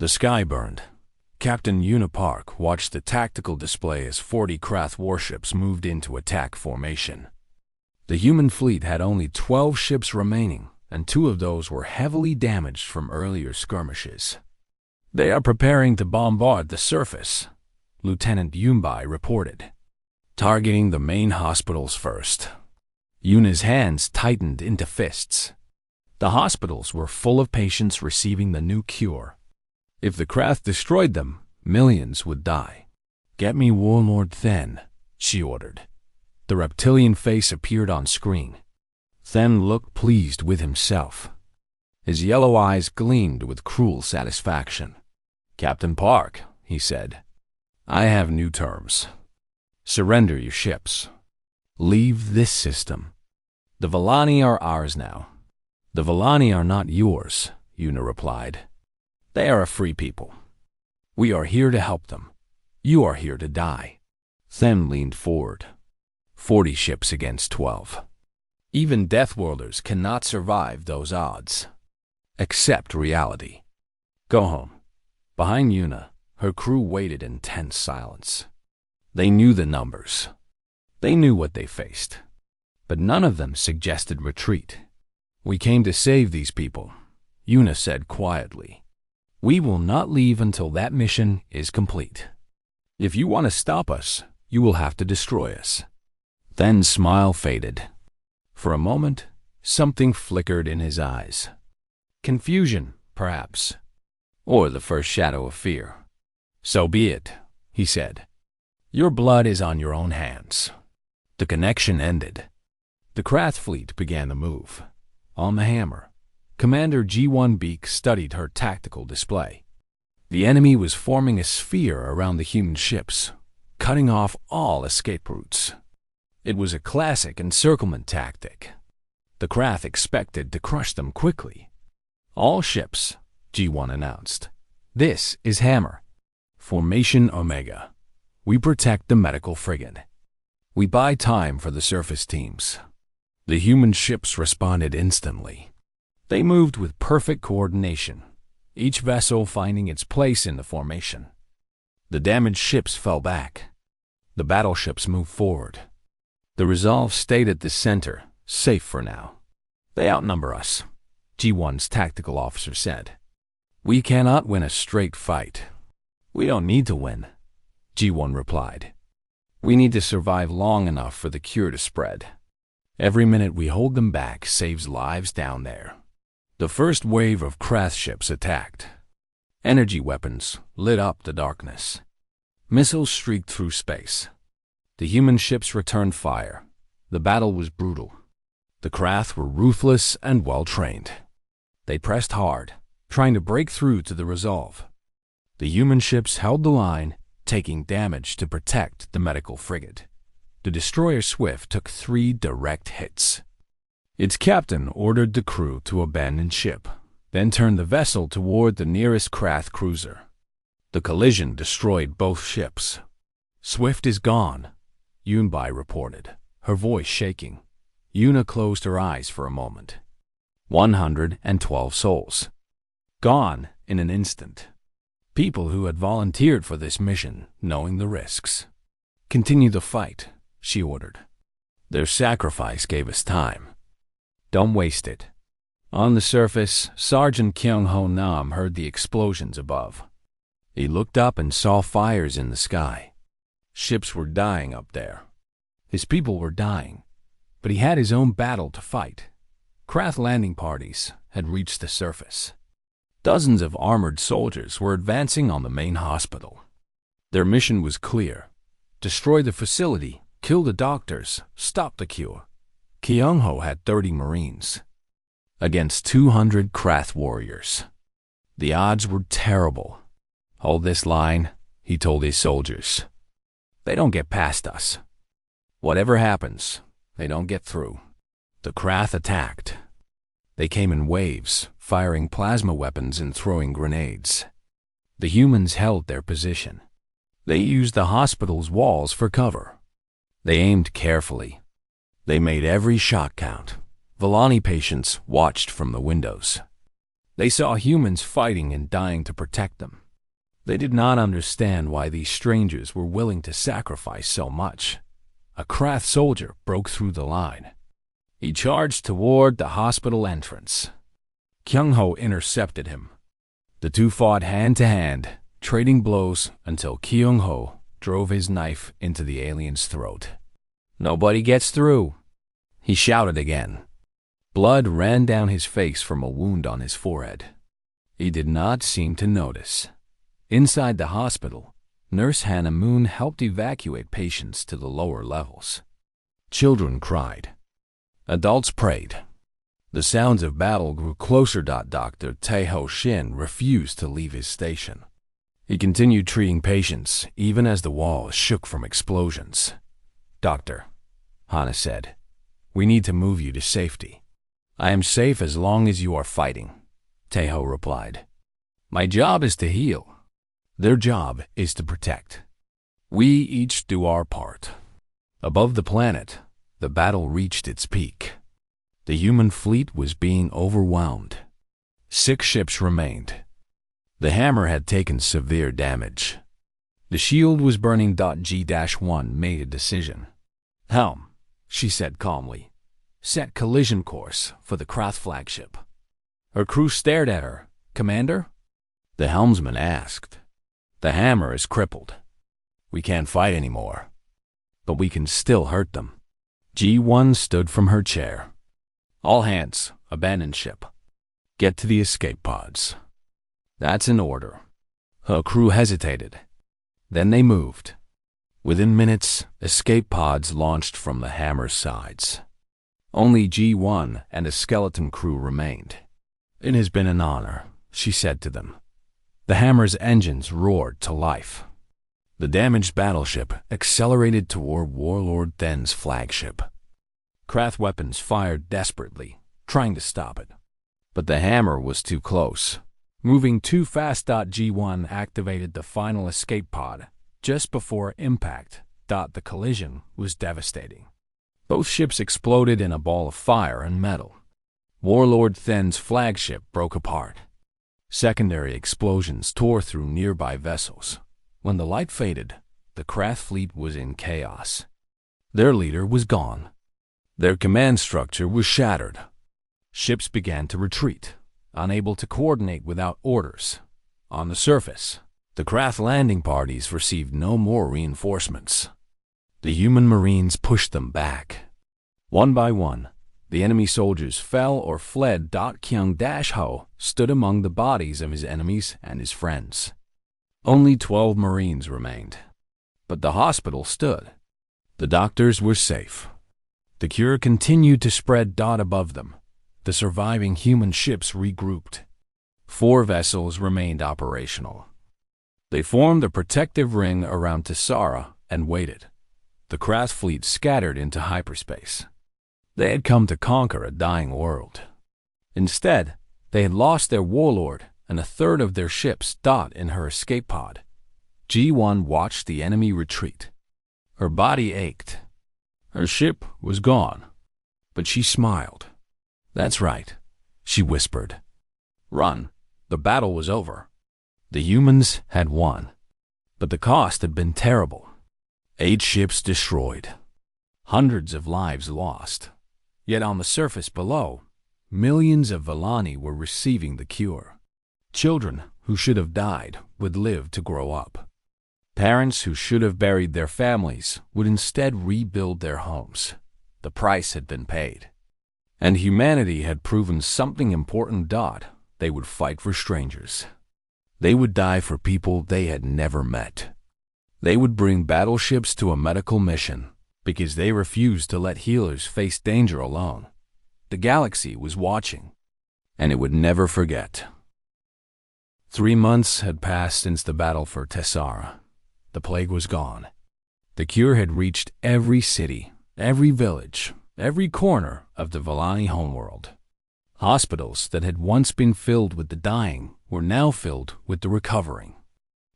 The sky burned. Captain Unipark watched the tactical display as 40 Krath warships moved into attack formation. The human fleet had only 12 ships remaining, and 2 of those were heavily damaged from earlier skirmishes. "They are preparing to bombard the surface," Lieutenant Yunbai reported. "Targeting the main hospitals first." Yuna's hands tightened into fists. The hospitals were full of patients receiving the new cure. If the Krath destroyed them, millions would die. "Get me Warlord Then," she ordered. The reptilian face appeared on screen. Then looked pleased with himself. His yellow eyes gleamed with cruel satisfaction. "Captain Park," he said, "I have new terms. Surrender your ships. Leave this system. The Villani are ours now." "The Villani are not yours," Yuna replied. "They are a free people. We are here to help them. You are here to die." Then leaned forward. 40 ships against 12. Even Deathworlders cannot survive those odds. Accept reality. Go home. Behind Yuna, her crew waited in tense silence. They knew the numbers. They knew what they faced. But none of them suggested retreat. "We came to save these people," Yuna said quietly. "We will not leave until that mission is complete. If you want to stop us, you will have to destroy us." Then smile faded. For a moment, something flickered in his eyes. Confusion, perhaps, or the first shadow of fear. "So be it," he said. "Your blood is on your own hands." The connection ended. The Krath fleet began to move. On the hammer, Commander G1 Beak studied her tactical display. The enemy was forming a sphere around the human ships, cutting off all escape routes. It was a classic encirclement tactic. The Krath expected to crush them quickly. "All ships," G1 announced. "This is Hammer. Formation Omega. We protect the medical frigate. We buy time for the surface teams." The human ships responded instantly. They moved with perfect coordination, each vessel finding its place in the formation. The damaged ships fell back. The battleships moved forward. The Resolve stayed at the center, safe for now. "They outnumber us," G1's tactical officer said. "We cannot win a straight fight." "We don't need to win," G1 replied. "We need to survive long enough for the cure to spread. Every minute we hold them back saves lives down there." The first wave of Krath ships attacked. Energy weapons lit up the darkness. Missiles streaked through space. The human ships returned fire. The battle was brutal. The Krath were ruthless and well-trained. They pressed hard, trying to break through to the Resolve. The human ships held the line, taking damage to protect the medical frigate. The destroyer Swift took 3 direct hits. Its captain ordered the crew to abandon ship, then turned the vessel toward the nearest Krath cruiser. The collision destroyed both ships. "Swift is gone," Yunbai reported, her voice shaking. Yuna closed her eyes for a moment. 112 souls. Gone in an instant. People who had volunteered for this mission, knowing the risks. "Continue the fight," she ordered. "Their sacrifice gave us time. Don't waste it." On the surface, Sergeant Kyung-ho Nam heard the explosions above. He looked up and saw fires in the sky. Ships were dying up there. His people were dying, but he had his own battle to fight. Krath landing parties had reached the surface. Dozens of armored soldiers were advancing on the main hospital. Their mission was clear: destroy the facility, kill the doctors, stop the cure. Kyung-ho had 30 Marines against 200 Krath warriors. The odds were terrible. "Hold this line," he told his soldiers. "They don't get past us. Whatever happens, they don't get through." The Krath attacked. They came in waves, firing plasma weapons and throwing grenades. The humans held their position. They used the hospital's walls for cover. They aimed carefully. They made every shot count. Villani patients watched from the windows. They saw humans fighting and dying to protect them. They did not understand why these strangers were willing to sacrifice so much. A Krath soldier broke through the line. He charged toward the hospital entrance. Kyung-ho intercepted him. The two fought hand-to-hand, trading blows until Kyung-ho drove his knife into the alien's throat. "Nobody gets through," he shouted again. Blood ran down his face from a wound on his forehead. He did not seem to notice. Inside the hospital, Nurse Hannah Moon helped evacuate patients to the lower levels. Children cried. Adults prayed. The sounds of battle grew closer. Dr. Taeho Shin refused to leave his station. He continued treating patients even as the walls shook from explosions. "Doctor," Hannah said, "we need to move you to safety." "I am safe as long as you are fighting," Taeho replied. "My job is to heal. Their job is to protect. We each do our part." Above the planet, the battle reached its peak. The human fleet was being overwhelmed. 6 ships remained. The hammer had taken severe damage. The shield was burning. G-1 made a decision. "Helm," she said calmly, "set collision course for the Krath flagship." Her crew stared at her. "Commander?" The helmsman asked. "The hammer is crippled. We can't fight anymore. But we can still hurt them." G1 stood from her chair. "All hands, abandon ship. Get to the escape pods." "That's an order." Her crew hesitated. Then they moved. Within minutes, escape pods launched from the hammer's sides. Only G1 and a skeleton crew remained. "It has been an honor," she said to them. The hammer's engines roared to life. The damaged battleship accelerated toward Warlord Then's flagship. Krath weapons fired desperately, trying to stop it. But the hammer was too close. Moving too fast. G1 activated the final escape pod just before impact. The collision was devastating. Both ships exploded in a ball of fire and metal. Warlord Then's flagship broke apart. Secondary explosions tore through nearby vessels. When the light faded, the Krath fleet was in chaos. Their leader was gone. Their command structure was shattered. Ships began to retreat, unable to coordinate without orders. On the surface, the Krath landing parties received no more reinforcements. The human marines pushed them back. One by one, the enemy soldiers fell or fled. Kyung-ho stood among the bodies of his enemies and his friends. Only 12 Marines remained. But the hospital stood. The doctors were safe. The cure continued to spread. Above them, the surviving human ships regrouped. 4 vessels remained operational. They formed a protective ring around Tessara and waited. The Krath fleet scattered into hyperspace. They had come to conquer a dying world. Instead, they had lost their warlord and a third of their ships. In her escape pod, G1 watched the enemy retreat. Her body ached. Her ship was gone, but she smiled. "That's right," she whispered. "Run. The battle was over. The humans had won. But the cost had been terrible. 8 ships destroyed. Hundreds of lives lost. Yet on the surface below, millions of Vellani were receiving the cure. Children who should have died would live to grow up. Parents who should have buried their families would instead rebuild their homes. The price had been paid. And humanity had proven something important. They would fight for strangers. They would die for people they had never met. They would bring battleships to a medical mission because they refused to let healers face danger alone. The galaxy was watching, and it would never forget. 3 months had passed since the battle for Tessara. The plague was gone. The cure had reached every city, every village, every corner of the Vellani homeworld. Hospitals that had once been filled with the dying were now filled with the recovering.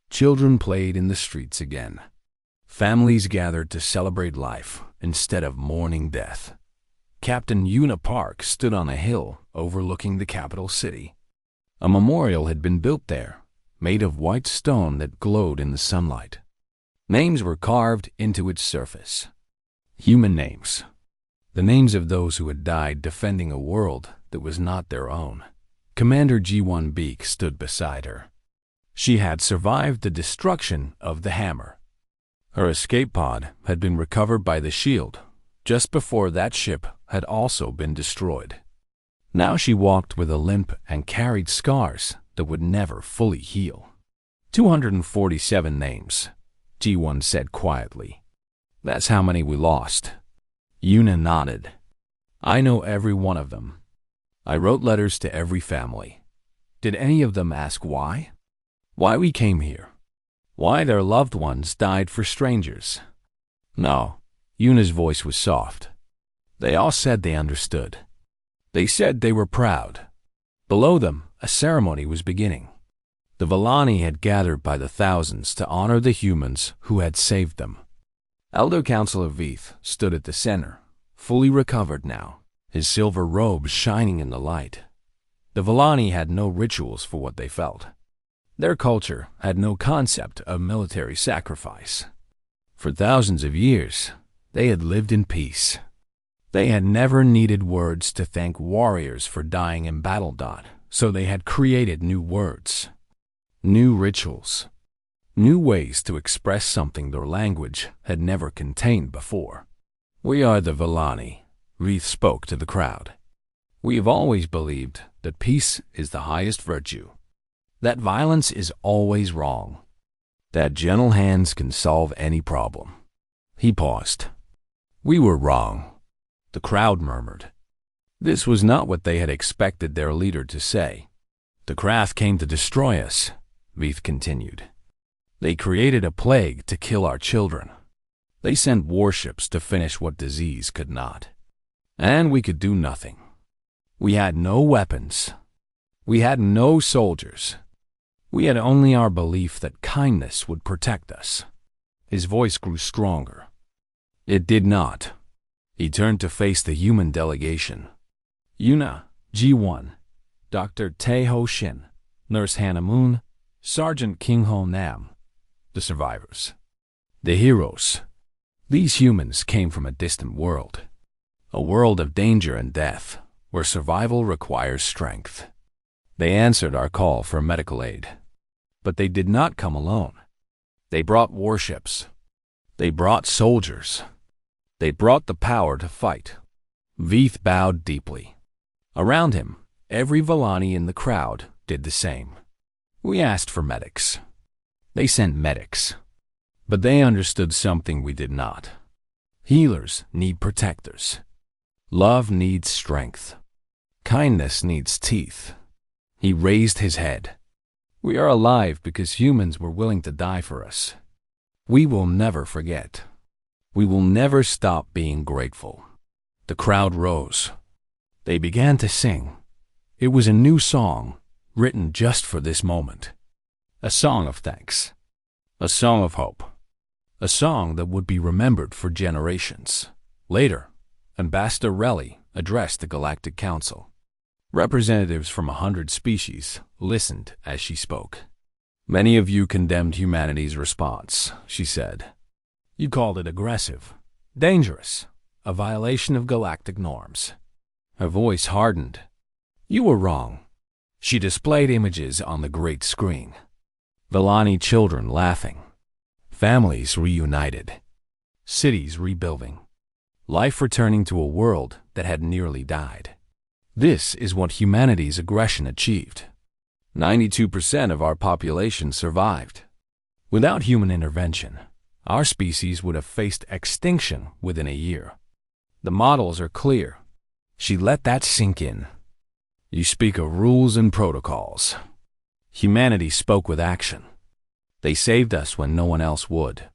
Children played in the streets again. Families gathered to celebrate life instead of mourning death. Captain Yuna Park stood on a hill overlooking the capital city. A memorial had been built there, made of white stone that glowed in the sunlight. Names were carved into its surface. Human names. The names of those who had died defending a world that was not their own. Commander G1 Beak stood beside her. She had survived the destruction of the hammer. Her escape pod had been recovered by the shield just before that ship had also been destroyed. Now she walked with a limp and carried scars that would never fully heal. 247 names, G1 said quietly. That's how many we lost. Yuna nodded. I know every one of them. I wrote letters to every family. Did any of them ask why? Why we came here? Why their loved ones died for strangers? No, Yuna's voice was soft. They all said they understood. They said they were proud. Below them, a ceremony was beginning. The Villani had gathered by the thousands to honor the humans who had saved them. Elder Counselor Veith stood at the center, fully recovered now, his silver robes shining in the light. The Villani had no rituals for what they felt. Their culture had no concept of military sacrifice. For thousands of years, they had lived in peace. They had never needed words to thank warriors for dying in battle. So they had created new words, new rituals, new ways to express something their language had never contained before. We are the Villani, Veith spoke to the crowd. We have always believed that peace is the highest virtue, that violence is always wrong, that gentle hands can solve any problem. He paused. We were wrong, the crowd murmured. This was not what they had expected their leader to say. The Krath came to destroy us, Veith continued. They created a plague to kill our children. They sent warships to finish what disease could not. And we could do nothing. We had no weapons. We had no soldiers. We had only our belief that kindness would protect us. His voice grew stronger. It did not. He turned to face the human delegation. Yuna, G1, Dr. Tae Ho Shin, Nurse Hannah Moon, Sergeant King Ho Nam, the survivors. The heroes. These humans came from a distant world. A world of danger and death, where survival requires strength. They answered our call for medical aid. But they did not come alone. They brought warships. They brought soldiers. They brought the power to fight. Veith bowed deeply. Around him, every Villani in the crowd did the same. We asked for medics. They sent medics. But they understood something we did not. Healers need protectors. Love needs strength. Kindness needs teeth. He raised his head. We are alive because humans were willing to die for us. We will never forget. We will never stop being grateful. The crowd rose. They began to sing. It was a new song, written just for this moment. A song of thanks. A song of hope. A song that would be remembered for generations. Later, Ambassador Relly addressed the Galactic Council. Representatives from 100 species listened as she spoke. Many of you condemned humanity's response, she said. You called it aggressive, dangerous, a violation of galactic norms. Her voice hardened. You were wrong. She displayed images on the great screen. Villani children laughing. Families reunited. Cities rebuilding. Life returning to a world that had nearly died. This is what humanity's aggression achieved. 92% of our population survived. Without human intervention, our species would have faced extinction within a year. The models are clear. She let that sink in. You speak of rules and protocols. Humanity spoke with action. They saved us when no one else would.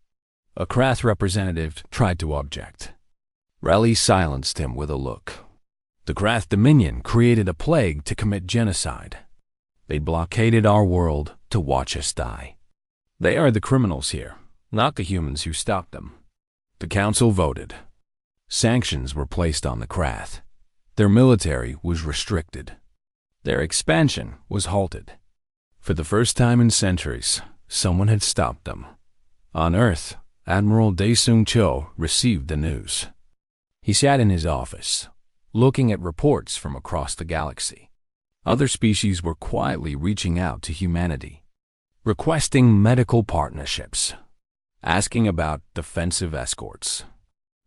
A Krath representative tried to object. Relly silenced him with a look. The Krath Dominion created a plague to commit genocide. They blockaded our world to watch us die. They are the criminals here, not the humans who stopped them. The council voted. Sanctions were placed on the Krath. Their military was restricted. Their expansion was halted. For the first time in centuries, someone had stopped them. On Earth, Admiral Daesung Cho received the news. He sat in his office, looking at reports from across the galaxy. Other species were quietly reaching out to humanity, requesting medical partnerships, asking about defensive escorts.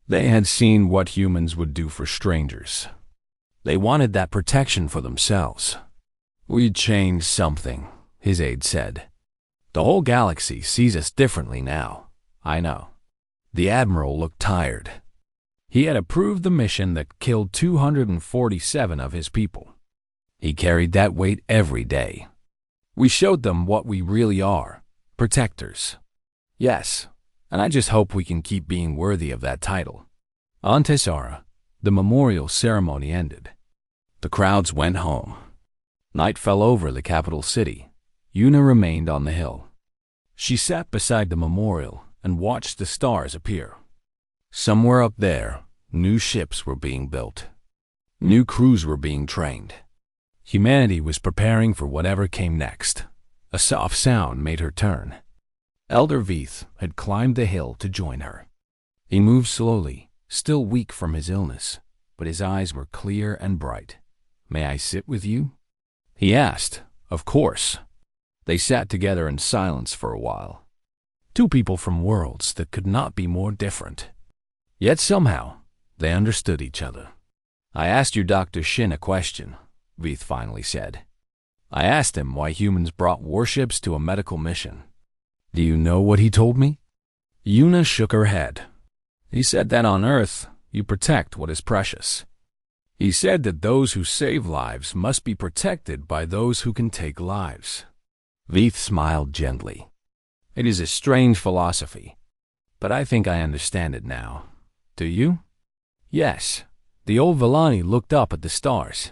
They had seen what humans would do for strangers. They wanted that protection for themselves. "We'd change something," his aide said. "The whole galaxy sees us differently now. I know." The Admiral looked tired. He had approved the mission that killed 247 of his people. He carried that weight every day. "We showed them what we really are, protectors." "Yes, and I just hope we can keep being worthy of that title." On Tessara, the memorial ceremony ended. The crowds went home. Night fell over the capital city. Yuna remained on the hill. She sat beside the memorial and watched the stars appear. Somewhere up there, new ships were being built. New crews were being trained. Humanity was preparing for whatever came next. A soft sound made her turn. Elder Veith had climbed the hill to join her. He moved slowly, still weak from his illness, but his eyes were clear and bright. "May I sit with you?" he asked. Of course. They sat together in silence for a while. Two people from worlds that could not be more different. Yet somehow, they understood each other. "I asked your Dr. Shin a question," Veith finally said. "I asked him why humans brought warships to a medical mission. Do you know what he told me?" Yuna shook her head. "He said that on Earth, you protect what is precious. He said that those who save lives must be protected by those who can take lives." Veith smiled gently. "It is a strange philosophy, but I think I understand it now. Do you?" "Yes." The old Villani looked up at the stars.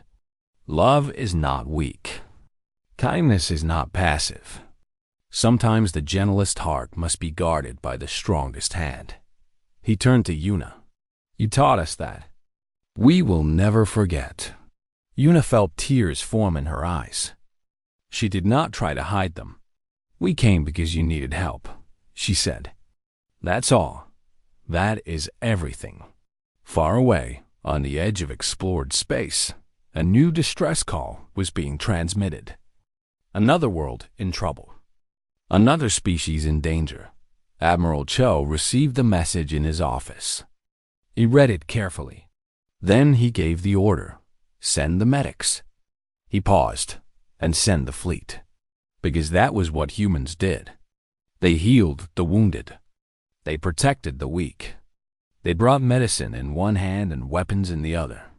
"Love is not weak. Kindness is not passive. Sometimes the gentlest heart must be guarded by the strongest hand." He turned to Yuna. "You taught us that. We will never forget." Yuna felt tears form in her eyes. She did not try to hide them. "We came because you needed help," she said. "That's all. That is everything." Far away, on the edge of explored space, a new distress call was being transmitted. Another world in trouble. Another species in danger. Admiral Cho received the message in his office. He read it carefully. Then he gave the order, "Send the medics." He paused, "And send the fleet." Because that was what humans did. They healed the wounded. They protected the weak. They brought medicine in one hand and weapons in the other.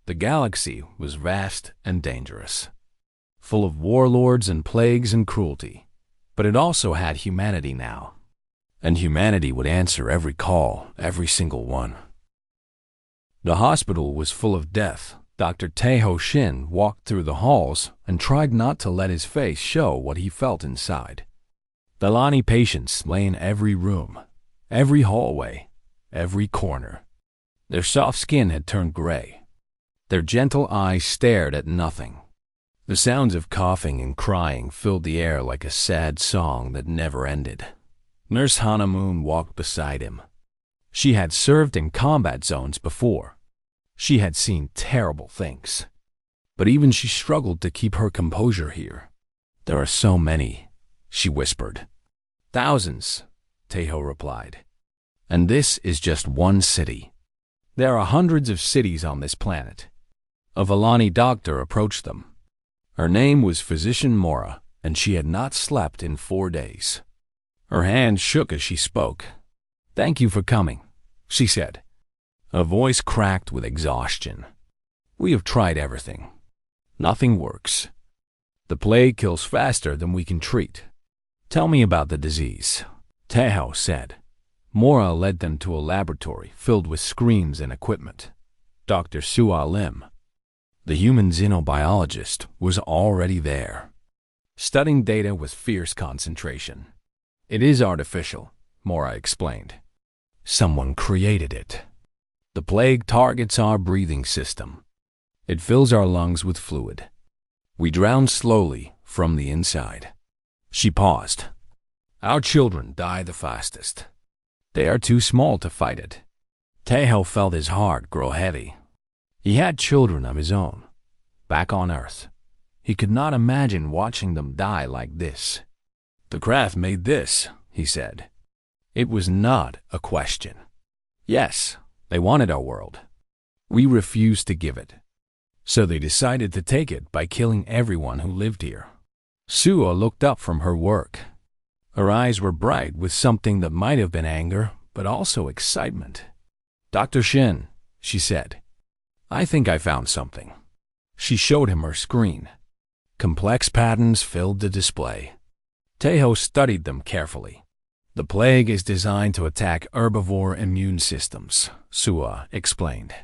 The galaxy was vast and dangerous, full of warlords and plagues and cruelty. But it also had humanity now. And humanity would answer every call, every single one. The hospital was full of death. Dr. Taeho Shin walked through the halls and tried not to let his face show what he felt inside. Villani patients lay in every room, every hallway, every corner. Their soft skin had turned gray. Their gentle eyes stared at nothing. The sounds of coughing and crying filled the air like a sad song that never ended. Nurse Hanamoon walked beside him. She had served in combat zones before. She had seen terrible things. But even she struggled to keep her composure here. "There are so many," she whispered. "Thousands," Taeho replied. "And this is just one city. There are hundreds of cities on this planet." A Villani doctor approached them. Her name was Physician Mora, and she had not slept in 4 days. Her hand shook as she spoke. "Thank you for coming," she said. Her voice cracked with exhaustion. "We have tried everything. Nothing works. The plague kills faster than we can treat." "Tell me about the disease," Taeho said. Mora led them to a laboratory filled with screens and equipment. Dr. Sua Lim, the human xenobiologist, was already there, studying data with fierce concentration. "It is artificial," Mora explained. "Someone created it. The plague targets our breathing system. It fills our lungs with fluid. We drown slowly from the inside. She paused. Our children die the fastest. They are too small to fight it. Tejo felt his heart grow heavy. He had children of his own, back on Earth. He could not imagine watching them die like this. The craft made this, he said. It was not a question. Yes, they wanted our world. We refused to give it. So they decided to take it by killing everyone who lived here. Suo looked up from her work. Her eyes were bright with something that might have been anger, but also excitement. Dr. Shin, she said, I think I found something. She showed him her screen. Complex patterns filled the display. Tejo studied them carefully. The plague is designed to attack herbivore immune systems, Suo explained.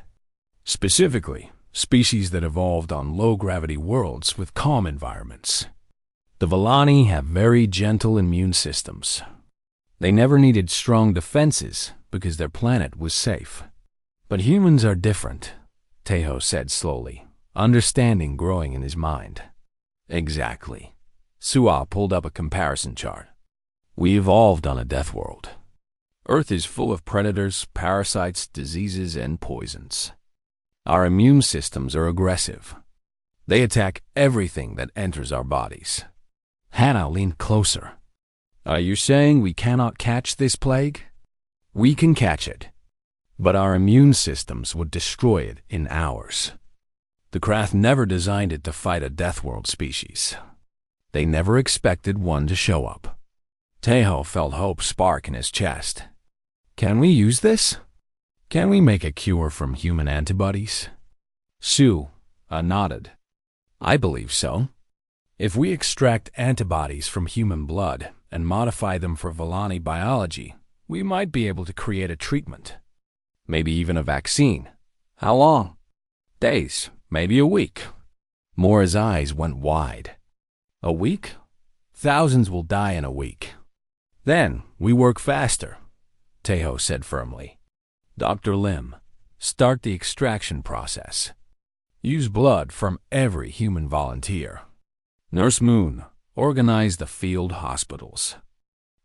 Specifically, species that evolved on low-gravity worlds with calm environments. The Vellani have very gentle immune systems. They never needed strong defenses because their planet was safe. But humans are different, Tejo said slowly, understanding growing in his mind. Exactly. Suo pulled up a comparison chart. We evolved on a death world. Earth is full of predators, parasites, diseases, and poisons. Our immune systems are aggressive. They attack everything that enters our bodies. Hannah leaned closer. Are you saying we cannot catch this plague? We can catch it, but our immune systems would destroy it in hours. The craft never designed it to fight a death world species. They never expected one to show up. Tejo felt hope spark in his chest. Can we use this? Can we make a cure from human antibodies? Suo nodded. I believe so. If we extract antibodies from human blood and modify them for Vellani biology, we might be able to create a treatment. Maybe even a vaccine. How long? Days, maybe a week. Mora's eyes went wide. A week? Thousands will die in a week. Then we work faster, Tejo said firmly. Dr. Lim, start the extraction process. Use blood from every human volunteer. Nurse Moon, organize the field hospitals.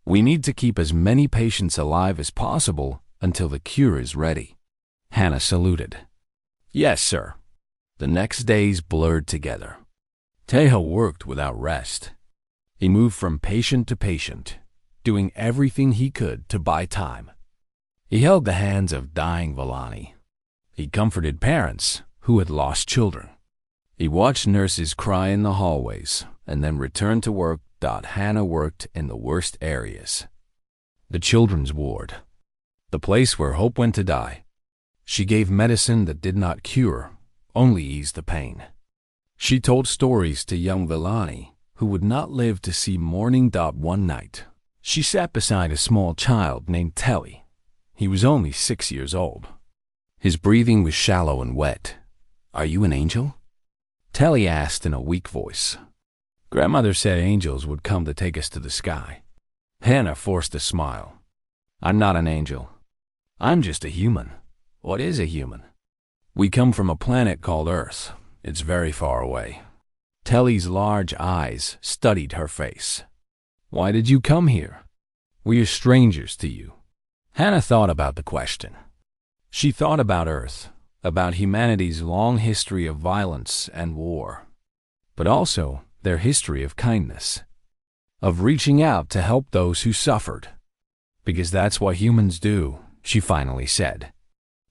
We need to keep as many patients alive as possible until the cure is ready. Hannah saluted. Yes, sir. The next days blurred together. Tejo worked without rest. He moved from patient to patient, doing everything he could to buy time. He held the hands of dying Vellani. He comforted parents who had lost children. He watched nurses cry in the hallways and then returned to work. Hannah worked in the worst areas. The children's ward. The place where hope went to die. She gave medicine that did not cure, only ease the pain. She told stories to young Vellani who would not live to see morning. One night, she sat beside a small child named Telly. He was only 6 years old. His breathing was shallow and wet. Are you an angel? Telly asked in a weak voice. Grandmother said angels would come to take us to the sky. Hannah forced a smile. I'm not an angel. I'm just a human. What is a human? We come from a planet called Earth. It's very far away. Telly's large eyes studied her face. Why did you come here? We are strangers to you. Hannah thought about the question. She thought about Earth, about humanity's long history of violence and war, but also their history of kindness, of reaching out to help those who suffered. Because that's what humans do, she finally said.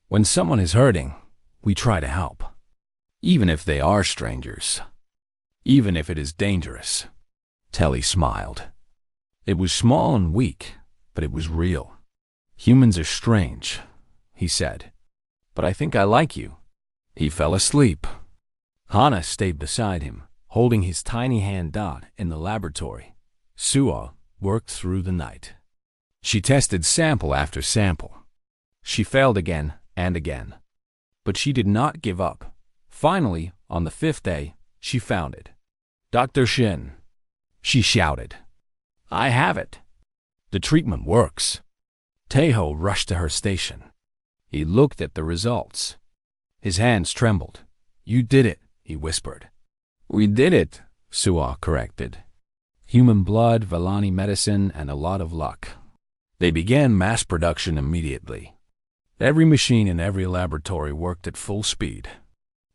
When someone is hurting, we try to help, even if they are strangers, even if it is dangerous. Telly smiled. It was small and weak, but it was real. Humans are strange, he said. But I think I like you. He fell asleep. Hannah stayed beside him, holding his tiny hand. In the laboratory, Suo worked through the night. She tested sample after sample. She failed again and again. But she did not give up. Finally, on the 5th day, she found it. Dr. Shin, she shouted. I have it. The treatment works. Tejo rushed to her station. He looked at the results. His hands trembled. You did it, he whispered. We did it, Suwa corrected. Human blood, Vellani medicine, and a lot of luck. They began mass production immediately. Every machine in every laboratory worked at full speed.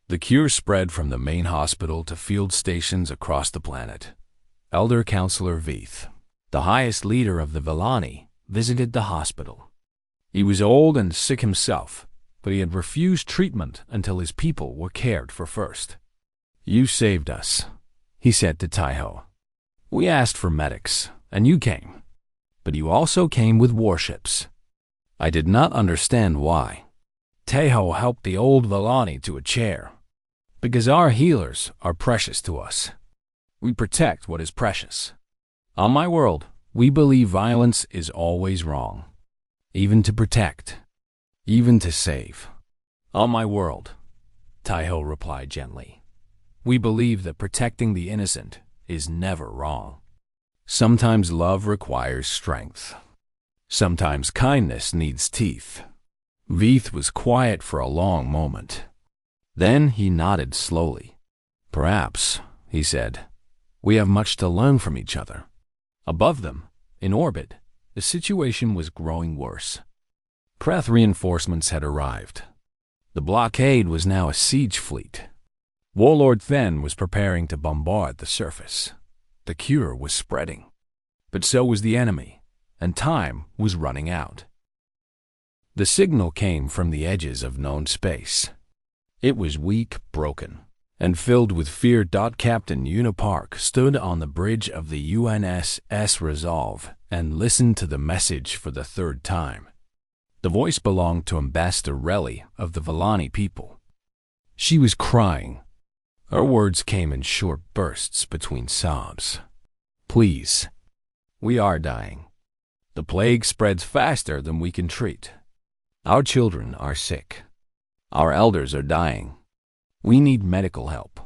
The cure spread from the main hospital to field stations across the planet. Elder Counselor Veeth, the highest leader of the Vellani, visited the hospital. He was old and sick himself, but he had refused treatment until his people were cared for first. You saved us, he said to Taiho. We asked for medics, and you came. But you also came with warships. I did not understand why. Taiho helped the old Vellani to a chair. Because our healers are precious to us. We protect what is precious. On my world, we believe violence is always wrong. Even to protect. Even to save. On my world, Taiho replied gently. We believe that protecting the innocent is never wrong. Sometimes love requires strength. Sometimes kindness needs teeth. Veeth was quiet for a long moment. Then he nodded slowly. Perhaps, he said, we have much to learn from each other. Above them, in orbit, the situation was growing worse. Kreth reinforcements had arrived. The blockade was now a siege fleet. Warlord Then was preparing to bombard the surface. The cure was spreading. But so was the enemy, and time was running out. The signal came from the edges of known space. It was weak, broken, and filled with fear. Captain Unipark stood on the bridge of the UNSS Resolve and listened to the message for the third time. The voice belonged to Ambassador Relly of the Vellani people. She was crying. Her words came in short bursts between sobs. Please, we are dying. The plague spreads faster than we can treat. Our children are sick. Our elders are dying. We need medical help.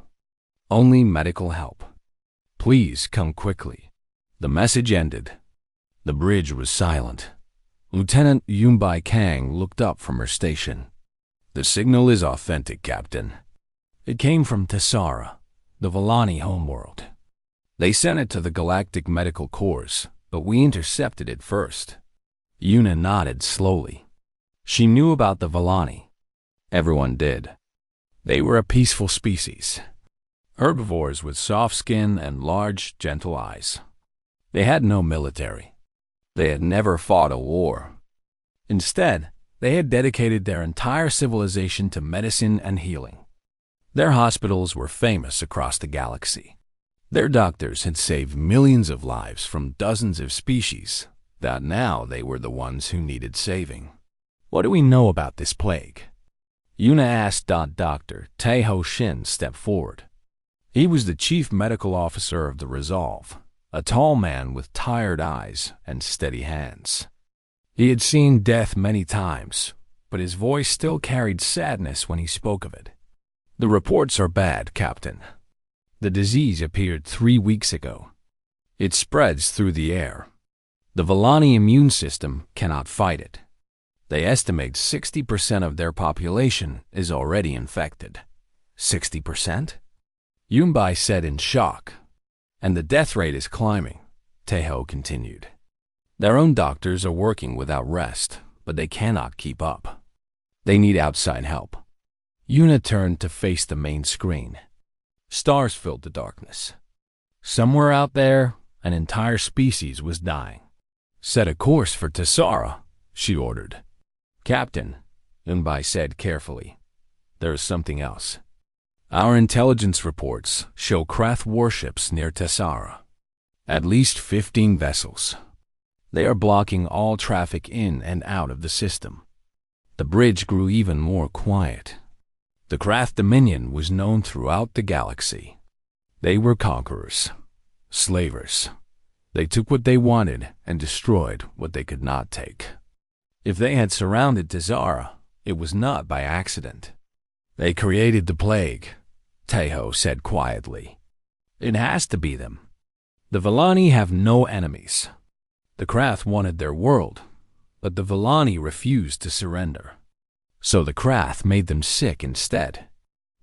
Only medical help. Please come quickly. The message ended. The bridge was silent. Lieutenant Yunbai Kang looked up from her station. The signal is authentic, Captain. It came from Tessara, the Vellani homeworld. They sent it to the Galactic Medical Corps, but we intercepted it first. Yuna nodded slowly. She knew about the Vellani. Everyone did. They were a peaceful species. Herbivores with soft skin and large, gentle eyes. They had no military. They had never fought a war. Instead, they had dedicated their entire civilization to medicine and healing. Their hospitals were famous across the galaxy. Their doctors had saved millions of lives from dozens of species that now they were the ones who needed saving. What do we know about this plague? Yuna asked. Dr. Taiho Shin stepped forward. He was the chief medical officer of the Resolve, a tall man with tired eyes and steady hands. He had seen death many times, but his voice still carried sadness when he spoke of it. The reports are bad, Captain. The disease appeared 3 weeks ago. It spreads through the air. The Vellani immune system cannot fight it. They estimate 60% of their population is already infected. 60%? Yunbai said in shock. And the death rate is climbing, Taiho continued. Their own doctors are working without rest, but they cannot keep up. They need outside help. Yuna turned to face the main screen. Stars filled the darkness. Somewhere out there, an entire species was dying. Set a course for Tessara, she ordered. Captain, Yunbai said carefully, there is something else. Our intelligence reports show Krath warships near Tessara. At least 15 vessels. They are blocking all traffic in and out of the system. The bridge grew even more quiet. The Krath Dominion was known throughout the galaxy. They were conquerors, slavers. They took what they wanted and destroyed what they could not take. If they had surrounded Tessara, it was not by accident. They created the plague, Taiho said quietly. It has to be them. The Vellani have no enemies. The Krath wanted their world, but the Vellani refused to surrender. So the Krath made them sick instead.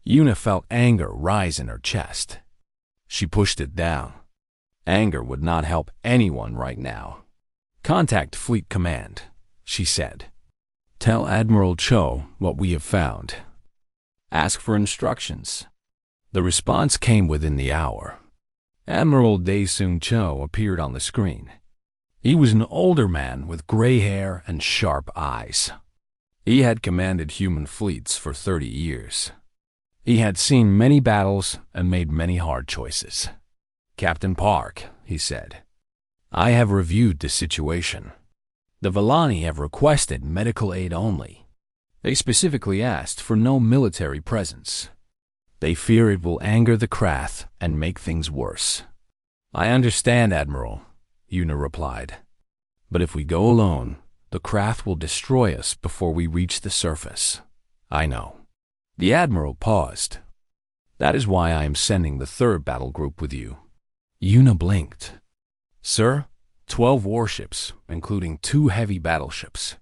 Yuna felt anger rise in her chest. She pushed it down. Anger would not help anyone right now. "Contact Fleet Command," she said. "Tell Admiral Cho what we have found. Ask for instructions." The response came within the hour. Admiral Dae-Sung Cho appeared on the screen. He was an older man with gray hair and sharp eyes. He had commanded human fleets for 30 years. He had seen many battles and made many hard choices. "Captain Park," he said, "I have reviewed the situation. The Vellani have requested medical aid only. They specifically asked for no military presence. They fear it will anger the Krath and make things worse." "I understand, Admiral," Yuna replied. "But if we go alone, the Krath will destroy us before we reach the surface." "I know." The Admiral paused. "That is why I am sending the third battle group with you." Yuna blinked. "Sir, 12 warships, including 2 heavy battleships.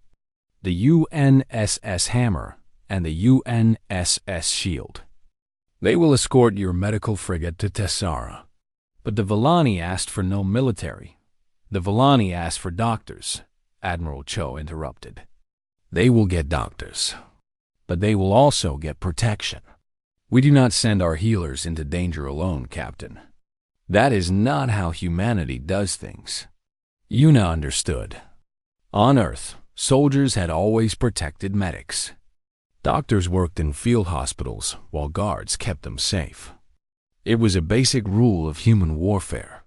The UNSS Hammer and the UNSS Shield. They will escort your medical frigate to Tessara." "But the Vellani asked for no military. The Vellani asked for doctors," Admiral Cho interrupted. "They will get doctors, but they will also get protection. We do not send our healers into danger alone, Captain. That is not how humanity does things." Yuna understood. On Earth, soldiers had always protected medics. Doctors worked in field hospitals while guards kept them safe. It was a basic rule of human warfare.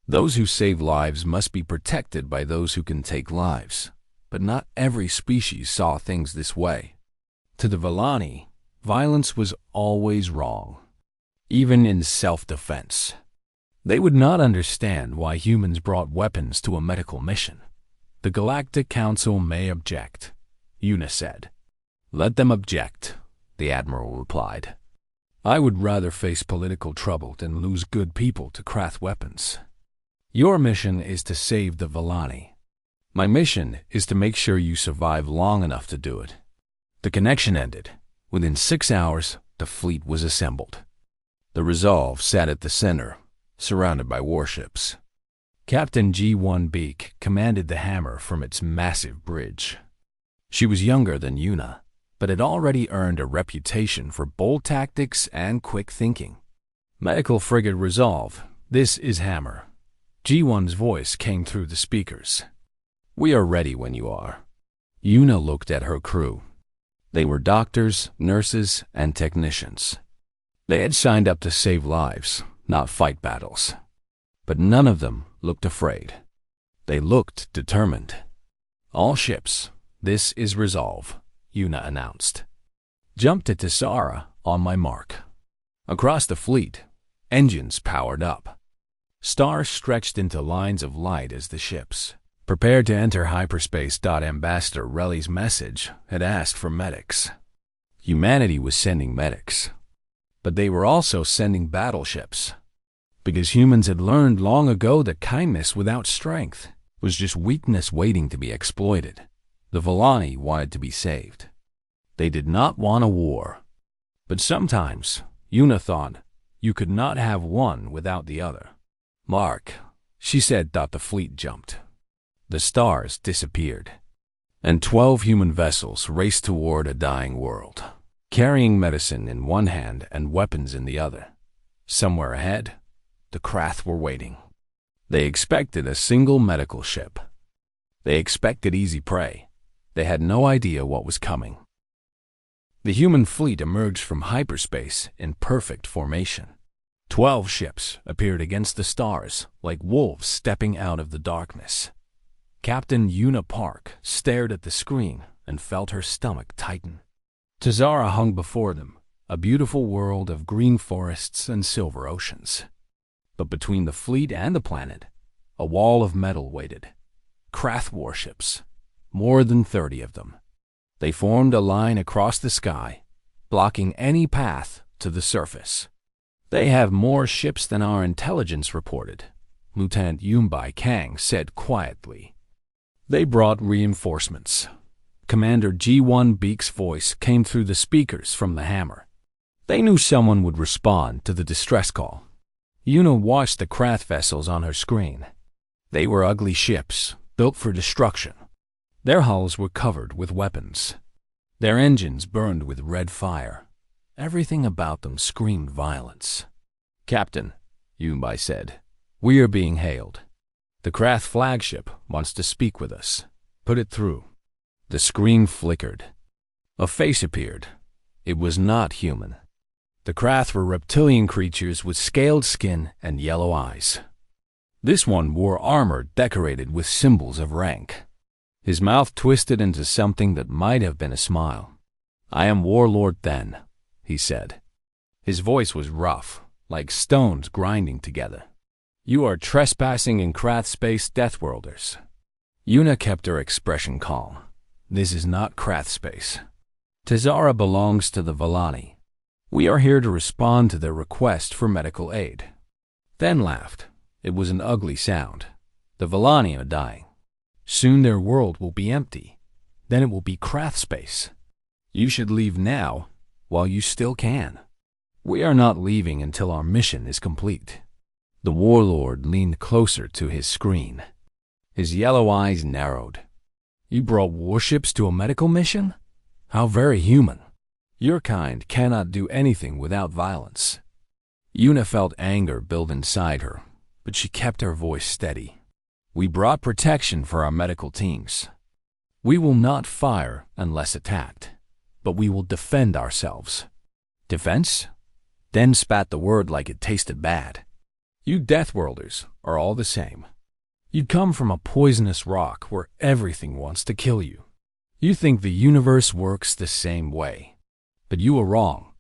Those who save lives must be protected by those who can take lives, but not every species saw things this way. To the Vellani, violence was always wrong, even in self-defense. They would not understand why humans brought weapons to a medical mission. "The Galactic Council may object," Yuna said. "Let them object," the Admiral replied. "I would rather face political trouble than lose good people to Krath weapons. Your mission is to save the Vellani. My mission is to make sure you survive long enough to do it." The connection ended. Within 6 hours, the fleet was assembled. The Resolve sat at the center, surrounded by warships. Captain G1 Beak commanded the Hammer from its massive bridge. She was younger than Yuna, but had already earned a reputation for bold tactics and quick thinking. "Medical Frigate Resolve, this is Hammer." G1's voice came through the speakers. "We are ready when you are." Yuna looked at her crew. They were doctors, nurses, and technicians. They had signed up to save lives, not fight battles. But none of them looked afraid. They looked determined. "All ships, this is Resolve," Yuna announced. "Jump to Tessara on my mark." Across the fleet, engines powered up. Stars stretched into lines of light as the ships prepared to enter hyperspace. Ambassador Relly's message had asked for medics. Humanity was sending medics, but they were also sending battleships, because humans had learned long ago that kindness without strength was just weakness waiting to be exploited. The Vellani wanted to be saved. They did not want a war. But sometimes, Yuna thought, you could not have one without the other. "Mark," she said. The fleet jumped. The stars disappeared, and 12 human vessels raced toward a dying world, carrying medicine in one hand and weapons in the other. Somewhere ahead, the Krath were waiting. They expected a single medical ship. They expected easy prey. They had no idea what was coming. The human fleet emerged from hyperspace in perfect formation. 12 ships appeared against the stars like wolves stepping out of the darkness. Captain Yuna Park stared at the screen and felt her stomach tighten. Tessara hung before them, a beautiful world of green forests and silver oceans. But between the fleet and the planet, a wall of metal waited. Krath warships, more than 30 of them. They formed a line across the sky, blocking any path to the surface. "They have more ships than our intelligence reported," Lieutenant Yumbai Kang said quietly. "They brought reinforcements." Commander G1 Beak's voice came through the speakers from the Hammer. They knew someone would respond to the distress call. Una watched the Krath vessels on her screen. They were ugly ships, built for destruction. Their hulls were covered with weapons. Their engines burned with red fire. Everything about them screamed violence. "Captain," Yunbai said, "we are being hailed. The Krath flagship wants to speak with us. Put it through." The screen flickered. A face appeared. It was not human. The Krath were reptilian creatures with scaled skin and yellow eyes. This one wore armor decorated with symbols of rank. His mouth twisted into something that might have been a smile. "I am Warlord Then," he said. His voice was rough, like stones grinding together. "You are trespassing in Krath space, Deathworlders." Una kept her expression calm. "This is not Krath space. Tazara belongs to the Vallani. We are here to respond to their request for medical aid." Then laughed. It was an ugly sound. "The Vallani are dying. Soon their world will be empty. Then it will be Krath space. You should leave now, while you still can." "We are not leaving until our mission is complete." The warlord leaned closer to his screen. His yellow eyes narrowed. "You brought warships to a medical mission? How very human. Your kind cannot do anything without violence." Una felt anger build inside her, but she kept her voice steady. "We brought protection for our medical teams. We will not fire unless attacked, but we will defend ourselves." "Defense?" Den spat the word like it tasted bad. "You Deathworlders are all the same. You come from a poisonous rock where everything wants to kill you. You think the universe works the same way. But you are wrong.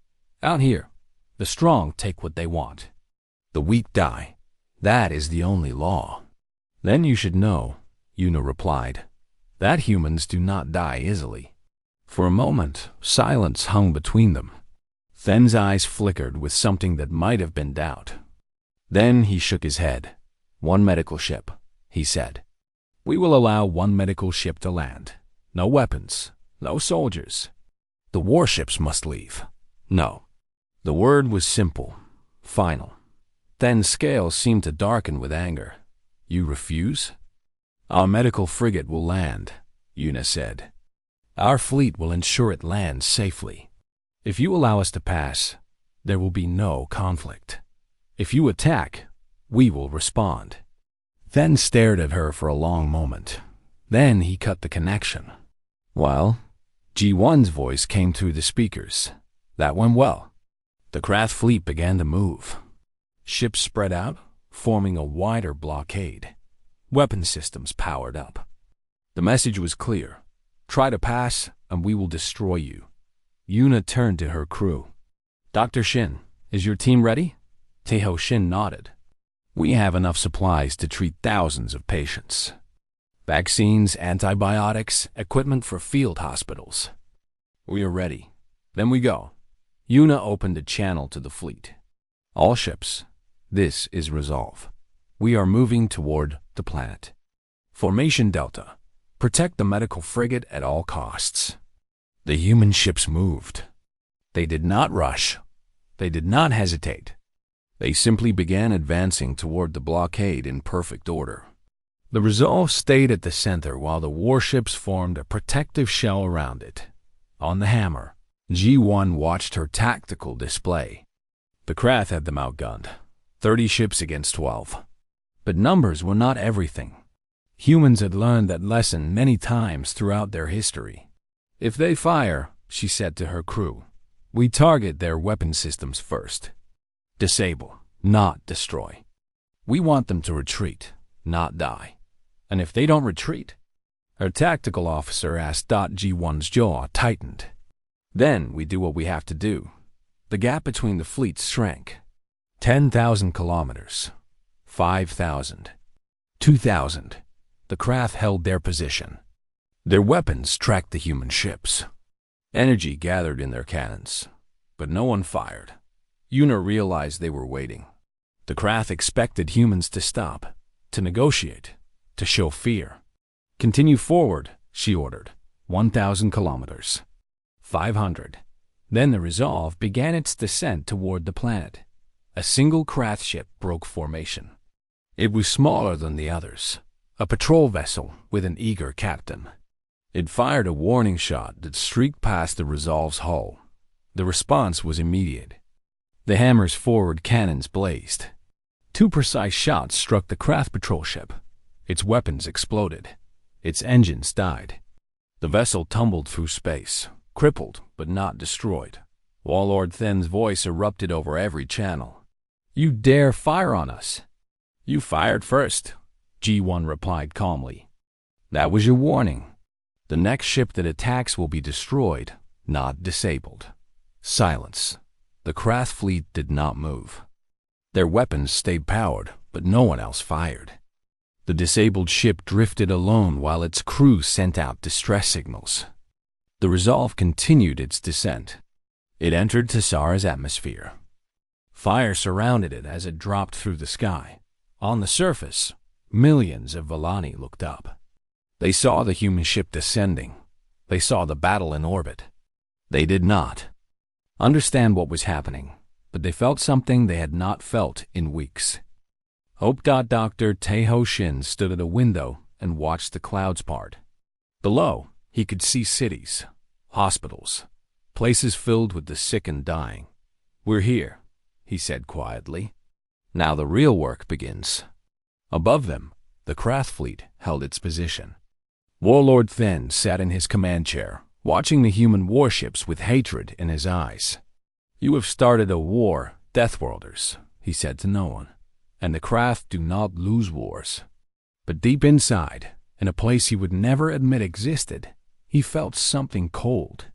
Out here, the strong take what they want. The weak die. That is the only law." "Then you should know," Una replied, "that humans do not die easily." For a moment, silence hung between them. Then's eyes flickered with something that might have been doubt. Then he shook his head. "One medical ship," he said. "We will allow one medical ship to land. No weapons, no soldiers. The warships must leave." "No." The word was simple, final. Then's scales seemed to darken with anger. "You refuse?" "Our medical frigate will land," Una said. "Our fleet will ensure it lands safely. If you allow us to pass, there will be no conflict. If you attack, we will respond." Then stared at her for a long moment. Then he cut the connection. "Well," G1's voice came through the speakers. "That went well." The Krath fleet began to move. Ships spread out, forming a wider blockade. Weapon systems powered up. The message was clear. "Try to pass, and we will destroy you." Una turned to her crew. "Dr. Shin, is your team ready?" Taeho Shin nodded. "We have enough supplies to treat thousands of patients. Vaccines, antibiotics, equipment for field hospitals. We are ready. Then we go." Una opened a channel to the fleet. "All ships, this is resolve. We are moving toward the planet. Formation Delta. Protect the medical frigate at all costs." The human ships moved. They did not rush. They did not hesitate. They simply began advancing toward the blockade in perfect order. The Resolve stayed at the center while the warships formed a protective shell around it. On the Hammer, G1 watched her tactical display. The Krath had them outgunned, 30 ships against 12. But numbers were not everything. Humans had learned that lesson many times throughout their history. "If they fire," she said to her crew, "we target their weapon systems first. Disable, not destroy. We want them to retreat, not die. And if they don't retreat..." Her tactical officer asked. G1's jaw tightened. "Then we do what we have to do." The gap between the fleets shrank. 10,000 kilometers. 5,000. 2,000. The Krath held their position. Their weapons tracked the human ships. Energy gathered in their cannons, but no one fired. Una realized they were waiting. The Krath expected humans to stop, to negotiate, to show fear. "Continue forward," she ordered. 1,000 kilometers. 500. Then the Resolve began its descent toward the planet. a single Krath ship broke formation. It was smaller than the others, a patrol vessel with an eager captain. It fired a warning shot that streaked past the Resolve's hull. The response was immediate. The Hammer's forward cannons blazed. 2 precise shots struck the Krath patrol ship. Its weapons exploded. Its engines died. The vessel tumbled through space, crippled but not destroyed. Warlord Then's voice erupted over every channel. "You dare fire on us?" "You fired first," G1 replied calmly. "That was your warning. The next ship that attacks will be destroyed, not disabled." Silence. The Krath fleet did not move. Their weapons stayed powered, but no one else fired. The disabled ship drifted alone while its crew sent out distress signals. The Resolve continued its descent. It entered Tessara's atmosphere. Fire surrounded it as it dropped through the sky. On the surface, millions of Vellani looked up. They saw the human ship descending. They saw the battle in orbit. They did not understand what was happening, but they felt something they had not felt in weeks. Dr. Taeho Shin stood at a window and watched the clouds part. Below, he could see cities, hospitals, places filled with the sick and dying. "We're here," he said quietly. "Now the real work begins." Above them, the Krath fleet held its position. Warlord Then sat in his command chair, watching the human warships with hatred in his eyes. "You have started a war, Deathworlders," he said to no one, "and the Krath do not lose wars." But deep inside, in a place he would never admit existed, he felt something cold,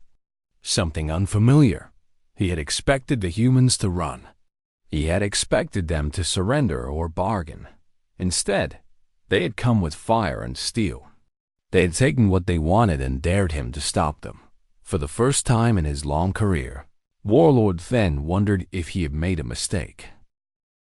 something unfamiliar. He had expected the humans to run. He had expected them to surrender or bargain. Instead, they had come with fire and steel. They had taken what they wanted and dared him to stop them. For the first time in his long career, Warlord Then wondered if he had made a mistake.